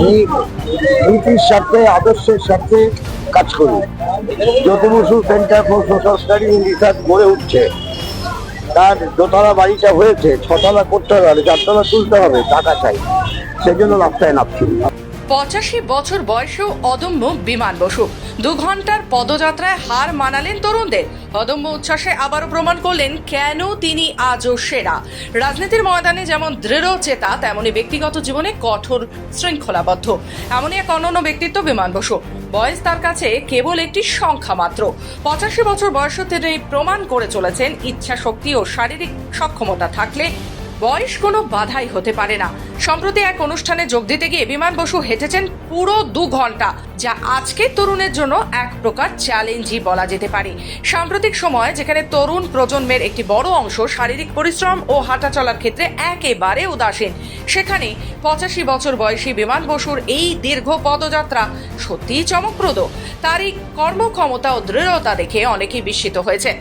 এই নীতির স্বার্থে, আদর্শের স্বার্থে কাজ করি। Jyoti Basu centre for social study and research গড়ে উঠছে। তার দোতলা বাড়িটা হয়েছে, ছতলা করতে হবে, চারতলা তুলতে হবে, টাকা চাই, সেজন্য রাস্তায় নামছি। 85 বছর বয়সেও অদম্য বিমান বসু 2 ঘন্টার পদযাত্রায় হার মানালেন তরুণদের। অদম্য উচ্ছ্বাসে আবারও প্রমাণ করলেন কেন তিনি আজও সেরা। রাজনীতির ময়দানে যেমন দৃঢ় চেতা, তেমনি ব্যক্তিগত জীবনে কঠোর শৃঙ্খলাবদ্ধ। এমনই এক অনন্য ব্যক্তিত্ব বিমান বসু। বয়স তার কাছে কেবল একটি সংখ্যা মাত্র। 85 বছর বয়সে তিনি প্রমাণ করে চলেছেন ইচ্ছা শক্তি ও শারীরিক সক্ষমতা থাকলে বয়স কোনো বাধাই হতে পারে না। সম্প্রতি এক অনুষ্ঠানে যোগ দিতে গিয়ে বিমান বসু হেঁটেছেন পুরো 2 ঘন্টা, যা আজকের তরুণের জন্য এক প্রকার চ্যালেঞ্জই বলা যেতে পারে। সাম্প্রতিক সময় যেখানে তরুণ প্রজন্মের একটি বড় অংশ শারীরিক পরিশ্রম ও হাঁটা চলার ক্ষেত্রে একেবারে উদাসীন, সেখানে 85 বছর বয়সী বিমান বসুর এই দীর্ঘ পদযাত্রা সত্যিই চমকপ্রদ। তার এই কর্মক্ষমতা ও দৃঢ়তা দেখে অনেকেই বিস্মিত হয়েছেন।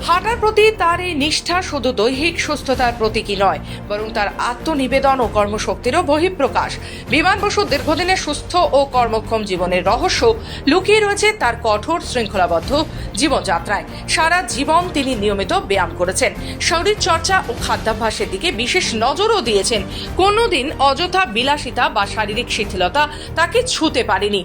হাঁটার প্রতি তার এই নিষ্ঠা শুধু দৈহিক সুস্থতার প্রতীকী নয়, বরং তার আত্মনিবেদন ও কর্মশক্তিরও বহিঃপ্রকাশ। বিমান বসুর দীর্ঘদিনের সুস্থ ও কর্মক্ষম জীবনের রহস্য লুকিয়ে রয়েছে তার কঠোর শৃঙ্খলাবদ্ধ জীবনযাত্রায়। সারা জীবন তিনি নিয়মিত ব্যায়াম করেছেন, শরীর চর্চা ও খাদ্যাভ্যাসের দিকে বিশেষ নজরও দিয়েছেন। কোনোদিন অযথা বিলাসিতা বা শারীরিক শিথিলতা তাকে ছুঁতে পারেনি।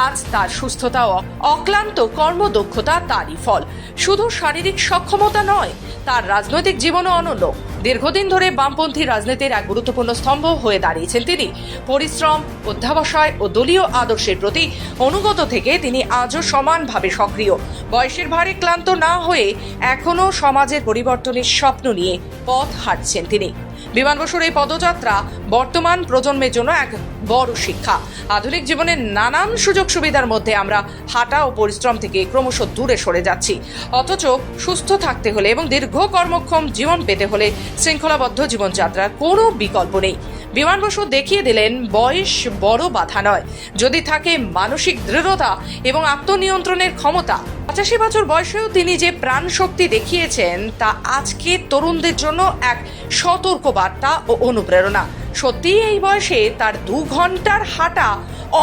আজ তার সুস্থতা ও অক্লান্ত কর্মদক্ষতা তারই ফল। শুধু শারীরিক সক্ষমতা নয়, তার রাজনৈতিক জীবনও অনন্য। দীর্ঘদিন ধরে বামপন্থী রাজনীতির এক গুরুত্বপূর্ণ স্তম্ভ হয়ে দাঁড়িয়েছেন তিনি। পরিশ্রম, অধ্যাবসায় ও দলীয় আদর্শের প্রতি অনুগত থেকে তিনি আজও সমানভাবে সক্রিয়। বয়সের ভারে ক্লান্ত না হয়ে এখনও সমাজের পরিবর্তনের স্বপ্ন নিয়ে পথ হাঁটছেন তিনি। বিমান বসুর এই পদযাত্রা বর্তমান প্রজন্মের জন্য এক বড় শিক্ষা। আধুনিক জীবনের নানান সুযোগ সুবিধার মধ্যে আমরা হাঁটা ও পরিশ্রম থেকে ক্রমশ দূরে সরে যাচ্ছি। অথচ সুস্থ থাকতে হলে এবং দীর্ঘ কর্মক্ষম জীবন পেতে হলে শৃঙ্খলাবদ্ধ জীবনযাত্রার কোনো বিকল্প নেই। বিমান বসু দেখিয়ে দিলেন বয়স বড় বাধা নয়, যদি থাকে মানসিক দৃঢ়তা এবং আত্মনিয়ন্ত্রণের ক্ষমতা। 85 বছর বয়সেও তিনি যে প্রাণ শক্তি দেখিয়েছেন তা আজকে তরুণদের জন্য এক সতর্ক বার্তা ও অনুপ্রেরণা। সত্যি এই বয়সে তার 2 ঘন্টার হাঁটা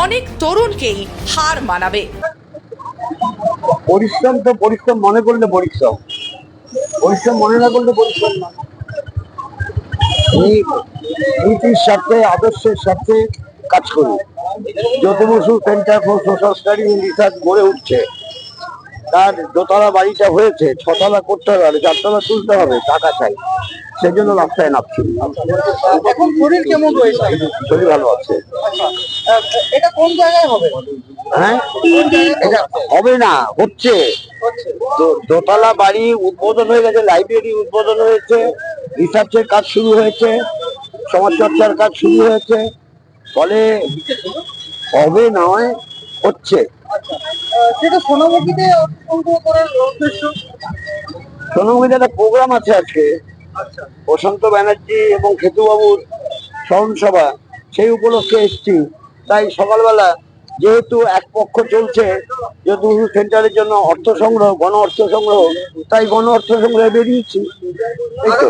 অনেক তরুণকেই হার মানাবে। পরিশ্রম তো পরিশ্রম মনে করলে পরিশ্রম, পরিশ্রম মনে না করলে পরিশ্রম না। এই নীতির স্বার্থে, আদর্শের স্বার্থে কাজ করি। Jyoti Basu centre for social study and research গড়ে উঠছে। তার দোতলা বাড়িটা হয়েছে, ছতলা করতে হবে, চারতলা তুলতে হবে, টাকা চাই, সেজন্য রাস্তায় নামছি। এখন শরীর কেমন রয়েছে? শরীর ভালো আছে। এটা কোন জায়গায় হবে? হ্যাঁ, এটা হবে না, হচ্ছে। দোতলা বাড়ি উদ্বোধন হয়ে গেছে, লাইব্রেরি উদ্বোধন হয়েছে, রিসার্চের কাজ শুরু হয়েছে, সমাজ চর্চার কাজ শুরু হয়েছে। ফলে হবে নয়, হচ্ছে। সেটা সোনামুখীতে সংগ্রহ করার উদ্দেশ্য। সোনামুখীতে একটা প্রোগ্রাম আছে আজকে, প্রশান্ত ব্যানার্জি এবং খেতুবাবুর স্মরণ সভা, সেই উপলক্ষে এসছি। তাই সকালবেলা যেহেতু এক পক্ষ চলছে জ্যোতি বসু সেন্টারের জন্য অর্থ সংগ্রহ, গণ অর্থ সংগ্রহ, তাই গণ অর্থ সংগ্রহে বেরিয়েছি, এই তো।